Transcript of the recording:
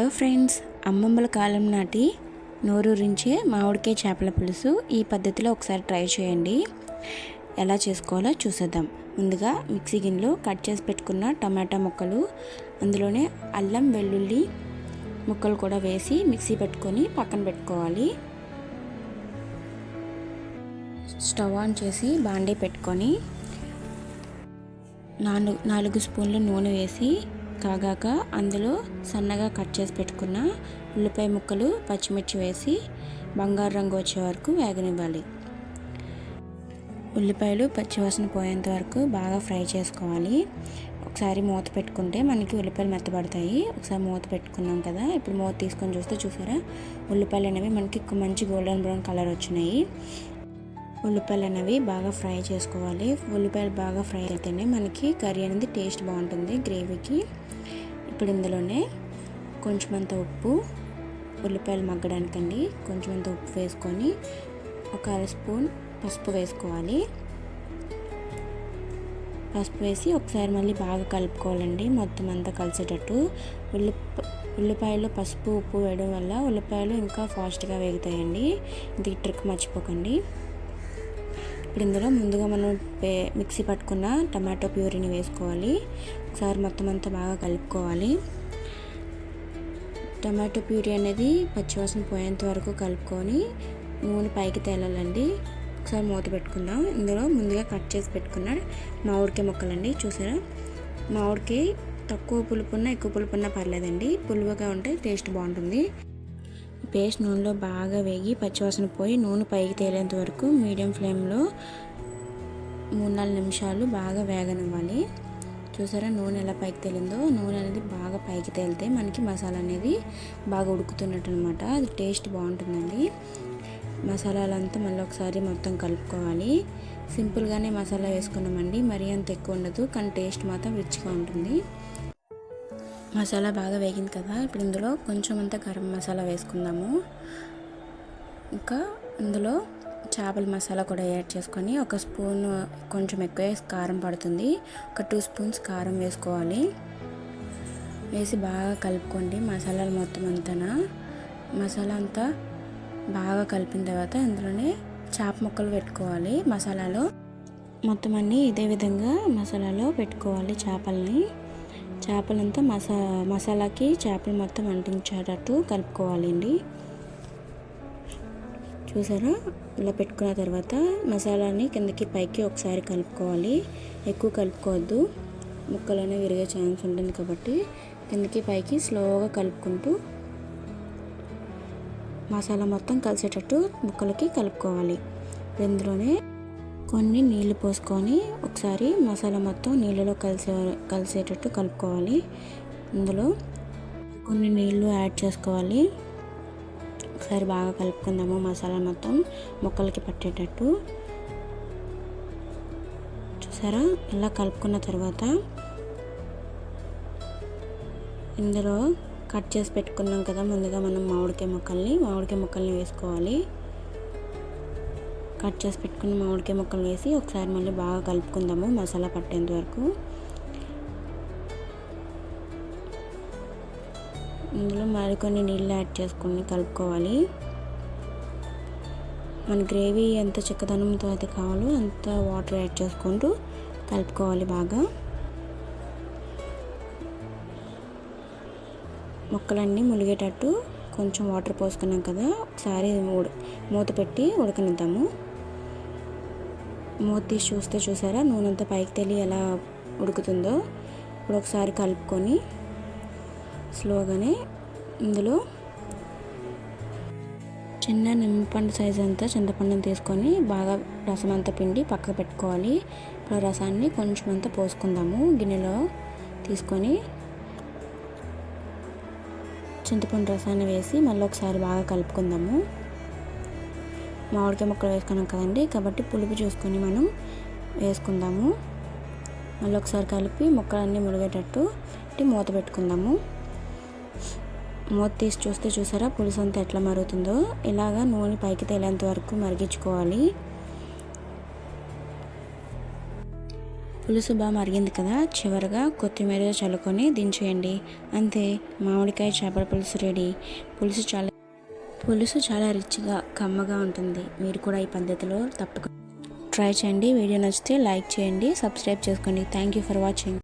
Hello friends, అమ్మమ్మల కాలం నాటి నోరూరించే మామిడికాయ చేపల పులుసు ఈ పద్ధతిలో ఒకసారి ట్రై చేయండి. ఎలా చేసుకోవాలో చూసేద్దాం. ముందుగా మిక్సీ గిన్నెలో కట్ చేసి పెట్టుకున్న టమాటా ముక్కలు, అందులోనే అల్లం వెల్లుల్లి ముక్కలు కూడా వేసి మిక్సీ పెట్టుకొని పక్కన పెట్టుకోవాలి. స్టవ్ ఆన్ చేసి బాండీ పెట్టుకొని 4 స్పూన్లు నూనె వేసి కాగాక అందులో సన్నగా కట్ చేసి పెట్టుకున్న ఉల్లిపాయ ముక్కలు, పచ్చిమిర్చి వేసి బంగారు రంగు వచ్చే వరకు వేగనివ్వాలి. ఉల్లిపాయలు పచ్చివాసన పోయేంత వరకు బాగా ఫ్రై చేసుకోవాలి. ఒకసారి మూత పెట్టుకుంటే మనకి ఉల్లిపాయలు మెత్తబడతాయి. ఒకసారి మూత పెట్టుకున్నాం కదా, ఇప్పుడు మూత తీసుకొని చూసారా ఉల్లిపాయలు అనేవి మనకి మంచి గోల్డెన్ బ్రౌన్ కలర్ వచ్చినాయి. ఉల్లిపాయలు అనేవి బాగా ఫ్రై చేసుకోవాలి. ఉల్లిపాయలు బాగా ఫ్రై అయితేనే మనకి కర్రీ అనేది టేస్ట్ బాగుంటుంది గ్రేవీకి. ఇప్పుడు ఇందులోనే కొంచెమంత ఉప్పు, ఉల్లిపాయలు మగ్గడానికండి కొంచెమంత ఉప్పు వేసుకొని ఒక 1/2 స్పూన్ పసుపు వేసుకోవాలి. పసుపు వేసి ఒకసారి మళ్ళీ బాగా కలుపుకోవాలండి, మొత్తం అంతా కలిసేటట్టు. ఉల్లిపాయలు పసుపు ఉప్పు వేయడం వల్ల ఉల్లిపాయలు ఇంకా ఫాస్ట్గా వేగుతాయండి. ఇది ట్రిక్ మర్చిపోకండి. ఇప్పుడు ఇందులో ముందుగా మనం మిక్సీ పట్టుకున్న టమాటో ప్యూరీని వేసుకోవాలి. ఒకసారి మొత్తం అంతా బాగా కలుపుకోవాలి. టమాటో ప్యూరీ అనేది పచ్చివాసన పోయేంత వరకు కలుపుకొని నూనె పైకి తేలాలండి. ఒకసారి మూత పెట్టుకుందాం. ఇందులో ముందుగా కట్ చేసి పెట్టుకున్న మామిడికాయ ముక్కలండి. చూసారా, మామిడికాయ తక్కువ పులుపున్నా ఎక్కువ పులుపున్నా పర్లేదండి, పులుపుగా ఉంటే టేస్ట్ బాగుంటుంది. పేస్ట్ నూనెలో బాగా వేగి పచ్చివాసన పోయి నూనె పైకి తేలేంత వరకు మీడియం ఫ్లేమ్లో 3-4 నిమిషాలు బాగా వేగనివ్వాలి. చూసారా నూనె ఎలా పైకి తేలిందో. నూనె అనేది బాగా పైకి తేలితే మనకి మసాలా అనేది బాగా ఉడుకుతున్నట్టు అనమాట. అది టేస్ట్ బాగుంటుందండి. మసాలాలంతా మళ్ళీ ఒకసారి మొత్తం కలుపుకోవాలి. సింపుల్గానే మసాలా వేసుకున్నామండి, మరీ అంత ఎక్కువ ఉండదు, కానీ టేస్ట్ మాత్రం రిచ్గా ఉంటుంది. మసాలా బాగా వేగింది కదా, ఇప్పుడు ఇందులో కొంచెం అంతా గరం మసాలా వేసుకుందాము. ఇంకా ఇందులో చేపల మసాలా కూడా యాడ్ చేసుకొని 1 స్పూన్ కొంచెం ఎక్కువ కారం పడుతుంది, ఒక 2 స్పూన్స్ కారం వేసుకోవాలి. వేసి బాగా కలుపుకోండి మసాలాలు మొత్తం అంతా. మసాలా అంతా బాగా కలిపిన తర్వాత ఇందులోనే చేప ముక్కలు పెట్టుకోవాలి. మసాలాలో మొత్తం అన్నీ ఇదే విధంగా మసాలాలో పెట్టుకోవాలి. చేపలంతా మసాలాకి చేపలు మొత్తం అంటించేటట్టు కలుపుకోవాలి అండి. చూసారా, ఇలా పెట్టుకున్న తర్వాత మసాలాని కిందకి పైకి ఒకసారి కలుపుకోవాలి. ఎక్కువ కలుపుకోవద్దు, ముక్కలనే విరిగే ఛాన్స్ ఉంటుంది కాబట్టి కిందకి పైకి స్లోగా కలుపుకుంటూ మసాలా మొత్తం కలిసేటట్టు ముక్కలకి కలుపుకోవాలి. ఇందులోనే కొన్ని నీళ్లు పోసుకొని ఒకసారి మసాలా మొత్తం నీళ్ళలో కలిసేటట్టు కలుపుకోవాలి. ఇందులో కొన్ని నీళ్లు యాడ్ చేసుకోవాలి. ఒకసారి బాగా కలుపుకుందాము మసాలా మొత్తం ముక్కలకి పట్టేటట్టు. చూసారా, ఇలా కలుపుకున్న తర్వాత ఇందులో కట్ చేసి పెట్టుకున్నాం కదా ముందుగా మనం మామిడికాయ ముక్కల్ని వేసుకోవాలి. కట్ చేసి పెట్టుకున్న మామిడికాయ ముక్కలు వేసి ఒకసారి మళ్ళీ బాగా కలుపుకుందాము మసాలా పట్టేంత వరకు. ఇందులో మరికొన్ని నీళ్ళు యాడ్ చేసుకొని కలుపుకోవాలి. మన గ్రేవీ ఎంత చిక్కదనంతో అయితే కావాలో అంత వాటర్ యాడ్ చేసుకుంటూ కలుపుకోవాలి. బాగా ముక్కలన్నీ ములిగేటట్టు కొంచెం వాటర్ పోసుకున్నాం కదా, ఒకసారి మూత పెట్టి ఉడకనిద్దాము. మూత తీసి చూసారా నూనె అంతా పైకి తేలి ఎలా ఉడుకుతుందో. ఇప్పుడు ఒకసారి కలుపుకొని స్లోగానే ఇందులో చిన్న నిమ్మపండు సైజ్ అంతా చింతపండుని తీసుకొని బాగా రసం అంతా పిండి పక్కకు పెట్టుకోవాలి. ఇప్పుడు రసాన్ని కొంచెం అంతా పోసుకుందాము. గిన్నెలో తీసుకొని చింతపండు రసాన్ని వేసి మళ్ళీ ఒకసారి బాగా కలుపుకుందాము. మామిడికాయ ముక్కలు వేసుకున్నాం కదండి, కాబట్టి పులుపు చూసుకొని మనం వేసుకుందాము. మళ్ళీ ఒకసారి కలిపి ముక్కలన్నీ ములిగేటట్టు మూత పెట్టుకుందాము. మూత తీసి చూసారా పులుసు అంతా ఎట్లా మరుగుతుందో. ఇలాగా నూనె పైకి తేలేంత వరకు మరిగించుకోవాలి. పులుసు బాగా మరిగింది కదా, చివరగా కొత్తిమీర చల్లుకొని దించేయండి. అంతే, మామిడికాయ చేపల పులుసు రెడీ. పులుసు చాలా రిచ్గా కమ్మగా ఉంటుంది. మీరు కూడా ఈ పద్ధతిలో తప్పకుండా ట్రై చేయండి. వీడియో నచ్చితే లైక్ చేయండి, సబ్స్క్రైబ్ చేసుకోండి. Thank you for watching.